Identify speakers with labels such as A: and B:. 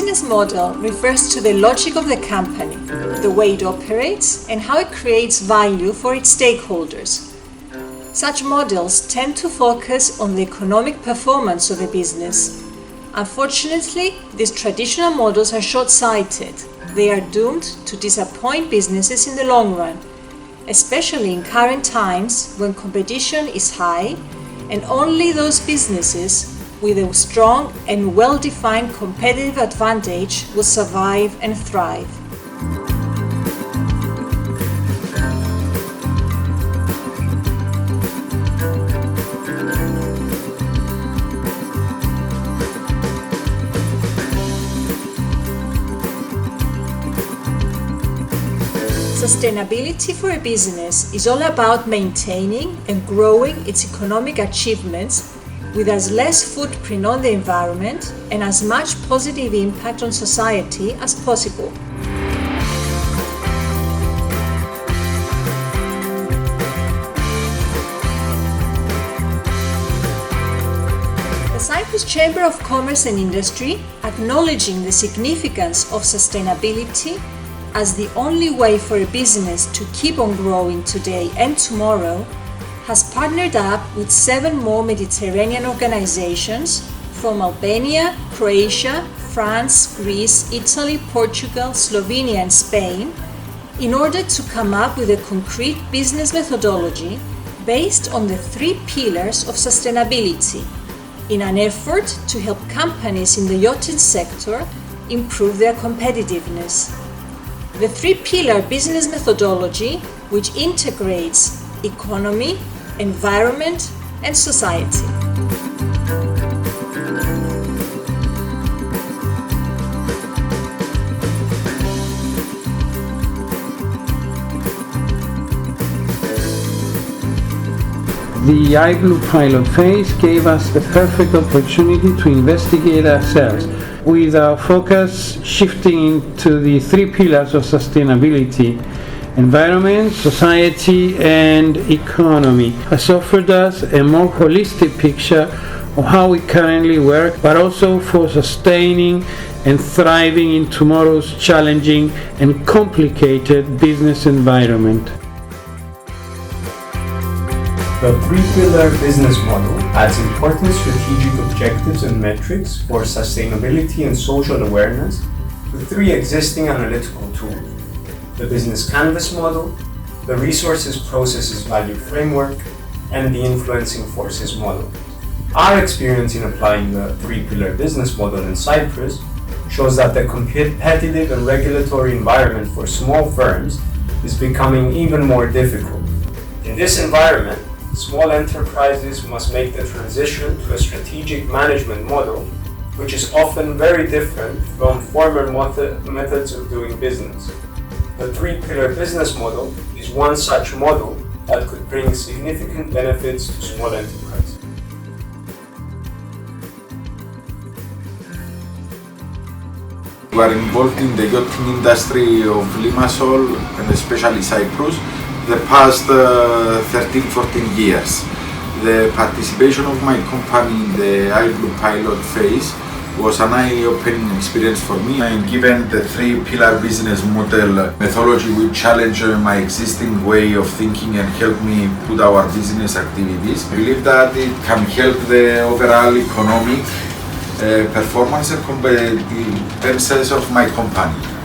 A: business model refers to the logic of the company, the way it operates, and how it creates value for its stakeholders. Such models tend to focus on the economic performance of the business. Unfortunately, these traditional models are short-sighted. They are doomed to disappoint businesses in the long run, especially in current times when competition is high and only those businesses with a strong and well-defined competitive advantage will survive and thrive. Sustainability for a business is all about maintaining and growing its economic achievements with as less footprint on the environment and as much positive impact on society as possible. The Cyprus Chamber of Commerce and Industry, acknowledging the significance of sustainability as the only way for a business to keep on growing today and tomorrow, has partnered up with 7 more Mediterranean organizations from Albania, Croatia, France, Greece, Italy, Portugal, Slovenia and Spain in order to come up with a concrete business methodology based on the 3 pillars of sustainability in an effort to help companies in the yachting sector improve their competitiveness. The 3-pillar business methodology, which integrates economy, environment, and society.
B: The iGlue pilot phase gave us the perfect opportunity to investigate ourselves, with our focus shifting to the 3 pillars of sustainability: environment, society, and economy. Has offered us a more holistic picture of how we currently work, but also for sustaining and thriving in tomorrow's challenging and complicated business environment.
C: The 3-pillar business model adds important strategic objectives and metrics for sustainability and social awareness with 3 existing analytical tools: the business canvas model, the resources processes value framework, and the influencing forces model. Our experience in applying the 3-pillar business model in Cyprus shows that the competitive and regulatory environment for small firms is becoming even more difficult. In this environment, small enterprises must make the transition to a strategic management model, which is often very different from former methods of doing business. The 3-pillar business model is one such model that could bring significant benefits to small enterprises.
D: We are involved in the yachting industry of Limassol and especially Cyprus the past 13-14 years. The participation of my company in the iGlue pilot phase was an eye-opening experience for me, and given the 3-pillar business model methodology which challenged my existing way of thinking and helped me put our business activities, I believe that it can help the overall economic performance and competitiveness of my company.